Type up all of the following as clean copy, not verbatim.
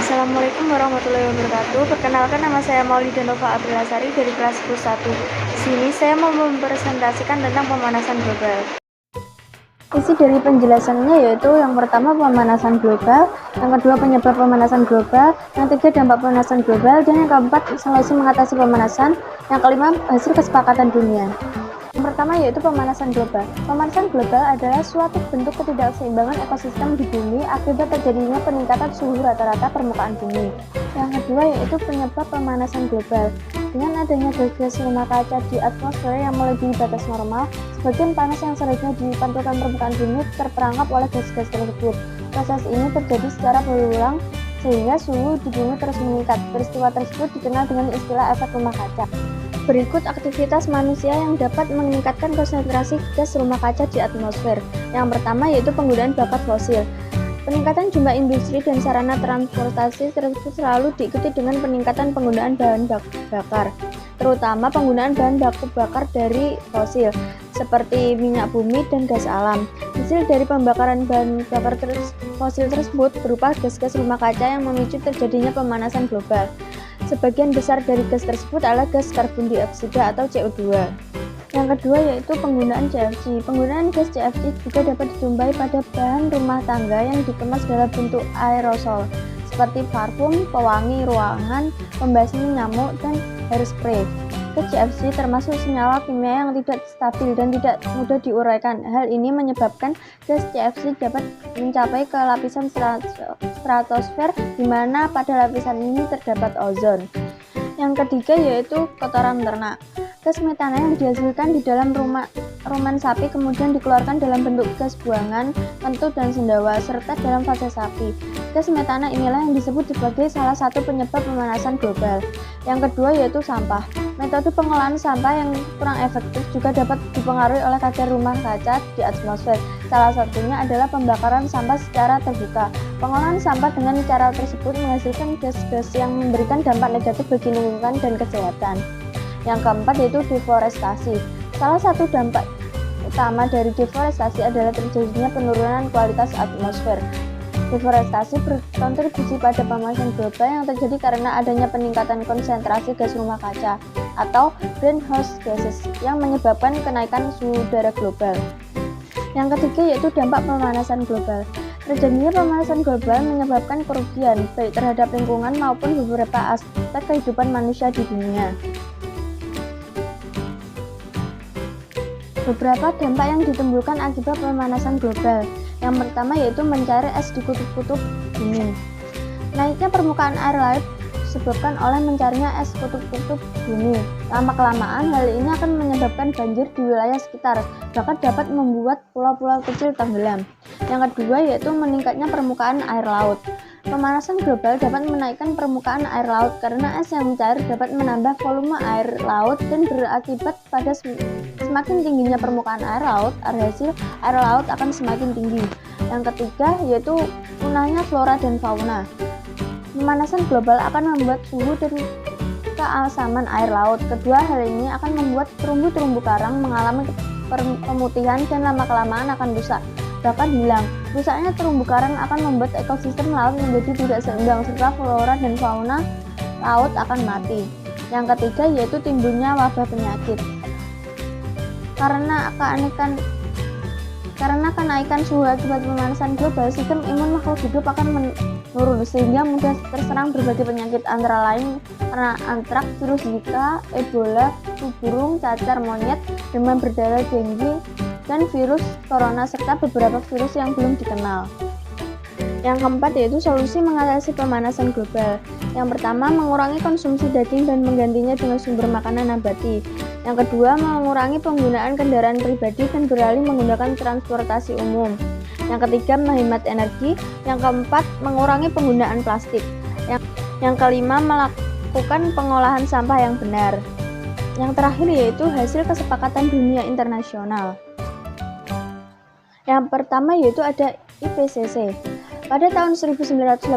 Assalamualaikum warahmatullahi wabarakatuh. Perkenalkan, nama saya Maulida Nova Aprilasari dari kelas 11. Di sini saya mau mempresentasikan tentang pemanasan global. Isi dari penjelasannya yaitu yang pertama pemanasan global, yang kedua penyebab pemanasan global, yang ketiga dampak pemanasan global, dan yang keempat solusi mengatasi pemanasan, yang kelima hasil kesepakatan dunia. Yang pertama yaitu pemanasan global. Pemanasan global adalah suatu bentuk ketidakseimbangan ekosistem di bumi akibat terjadinya peningkatan suhu rata-rata permukaan bumi. Yang kedua yaitu penyebab pemanasan global. Dengan adanya gas rumah kaca di atmosfer yang melebihi batas normal, sebagian panas yang seharusnya dipantulkan permukaan bumi terperangkap oleh gas-gas tersebut. Proses ini terjadi secara berulang sehingga suhu di bumi terus meningkat. Peristiwa tersebut dikenal dengan istilah efek rumah kaca. Berikut aktivitas manusia yang dapat meningkatkan konsentrasi gas rumah kaca di atmosfer. Yang pertama yaitu penggunaan bakat fosil. Peningkatan jumlah industri dan sarana transportasi tersebut selalu diikuti dengan peningkatan penggunaan bahan bakar, terutama penggunaan bahan baku bakar dari fosil, seperti minyak bumi dan gas alam. Hasil dari pembakaran bahan bakar fosil tersebut berupa gas-gas rumah kaca yang memicu terjadinya pemanasan global. Sebagian besar dari gas tersebut adalah gas karbon dioksida atau CO2. Yang kedua yaitu penggunaan CFC. Penggunaan gas CFC juga dapat dijumpai pada bahan rumah tangga yang dikemas dalam bentuk aerosol, seperti parfum, pewangi ruangan, pembasmi nyamuk, dan hairspray. Gas CFC termasuk senyawa kimia yang tidak stabil dan tidak mudah diuraikan. Hal ini menyebabkan gas CFC dapat mencapai ke lapisan stratosfer, di mana pada lapisan ini terdapat ozon. Yang ketiga yaitu kotoran ternak. Gas metana yang dihasilkan di dalam rumen sapi kemudian dikeluarkan dalam bentuk gas buangan, kentut, dan sendawa, serta dalam fase sapi. Gas metana inilah yang disebut sebagai salah satu penyebab pemanasan global. Yang kedua yaitu sampah. Metode pengolahan sampah yang kurang efektif juga dapat dipengaruhi oleh kadar rumah kaca di atmosfer. Salah satunya adalah pembakaran sampah secara terbuka. Pengolahan sampah dengan cara tersebut menghasilkan gas-gas yang memberikan dampak negatif bagi lingkungan dan kesehatan. Yang keempat yaitu deforestasi. Salah satu dampak utama dari deforestasi adalah terjadinya penurunan kualitas atmosfer. Deforestasi berkontribusi pada pemanasan global yang terjadi karena adanya peningkatan konsentrasi gas rumah kaca atau greenhouse gases yang menyebabkan kenaikan suhu udara global. Yang ketiga yaitu dampak pemanasan global. Terjadinya pemanasan global menyebabkan kerugian baik terhadap lingkungan maupun beberapa aspek kehidupan manusia di dunia. Beberapa dampak yang ditimbulkan akibat pemanasan global. Yang pertama yaitu mencari es di kutub-kutub bumi. Naiknya permukaan air laut disebabkan oleh mencarinya es kutub-kutub bumi. Lama-kelamaan hal ini akan menyebabkan banjir di wilayah sekitar, bahkan dapat membuat pulau-pulau kecil tenggelam. Yang kedua yaitu meningkatnya permukaan air laut. Pemanasan global dapat menaikkan permukaan air laut karena es yang cair dapat menambah volume air laut dan berakibat pada semakin tingginya permukaan air laut, hasil air laut akan semakin tinggi. Yang ketiga yaitu punahnya flora dan fauna. Pemanasan global akan membuat suhu dan keasaman air laut. Kedua hal ini akan membuat terumbu-terumbu karang mengalami pemutihan dan lama-kelamaan akan rusak, bahkan hilang. Rusaknya terumbu karang akan membuat ekosistem laut menjadi tidak seimbang serta flora dan fauna laut akan mati. Yang ketiga yaitu timbulnya wabah penyakit. Karena kenaikan suhu akibat pemanasan global, sistem imun makhluk hidup akan menurun sehingga mudah terserang berbagai penyakit antara lain karena antraks, virus Zika, Ebola, flu burung, cacar monyet, demam berdarah, dengue, dan virus corona serta beberapa virus yang belum dikenal. Yang keempat yaitu solusi mengatasi pemanasan global. Yang pertama, mengurangi konsumsi daging dan menggantinya dengan sumber makanan nabati. Yang kedua, mengurangi penggunaan kendaraan pribadi dan beralih menggunakan transportasi umum. Yang ketiga, menghemat energi. Yang keempat, mengurangi penggunaan plastik. Yang kelima, melakukan pengolahan sampah yang benar. Yang terakhir yaitu hasil kesepakatan dunia internasional. Yang pertama yaitu ada IPCC. Pada tahun 1988,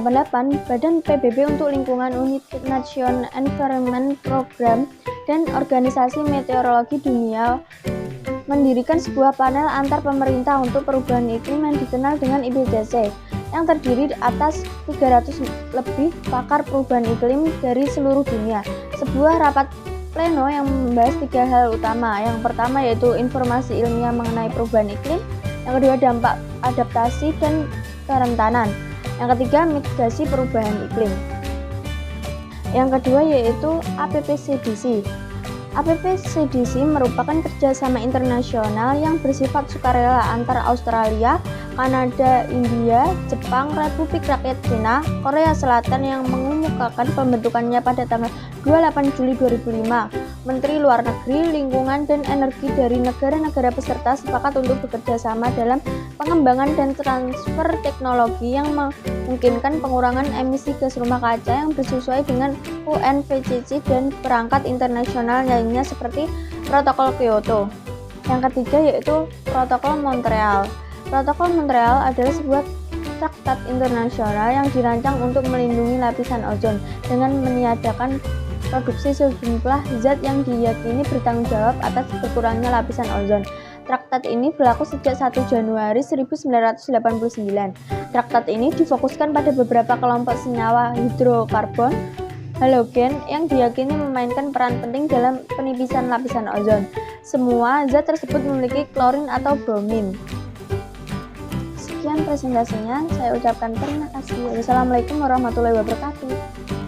Badan PBB untuk Lingkungan, United Nations Environment Programme, dan Organisasi Meteorologi Dunia mendirikan sebuah panel antar pemerintah untuk perubahan iklim yang dikenal dengan IPCC. yang terdiri atas 300 lebih pakar perubahan iklim dari seluruh dunia. Sebuah rapat pleno yang membahas 3 hal utama. Yang pertama yaitu informasi ilmiah mengenai perubahan iklim, yang kedua dampak adaptasi dan kerentanan, yang ketiga mitigasi perubahan iklim. Yang kedua yaitu APPCDC. APPCDC merupakan kerjasama internasional yang bersifat sukarela antara Australia, Kanada, India, Jepang, Republik Rakyat Cina, Korea Selatan yang mengemukakan pembentukannya pada tanggal 28 Juli 2005. Menteri Luar Negeri, Lingkungan, dan Energi dari negara-negara peserta sepakat untuk bekerja sama dalam pengembangan dan transfer teknologi yang memungkinkan pengurangan emisi gas rumah kaca yang bersesuai dengan UNFCCC dan perangkat internasional lainnya seperti Protokol Kyoto. Yang ketiga yaitu Protokol Montreal. Protokol Montreal adalah sebuah traktat internasional yang dirancang untuk melindungi lapisan ozon dengan meniadakan produksi sejumlah zat yang diyakini bertanggung jawab atas berkurangnya lapisan ozon. Traktat ini berlaku sejak 1 Januari 1989. Traktat ini difokuskan pada beberapa kelompok senyawa hidrokarbon halogen yang diyakini memainkan peran penting dalam penipisan lapisan ozon. Semua zat tersebut memiliki klorin atau bromin. Sekian presentasinya, saya ucapkan terima kasih. Wassalamualaikum warahmatullahi wabarakatuh.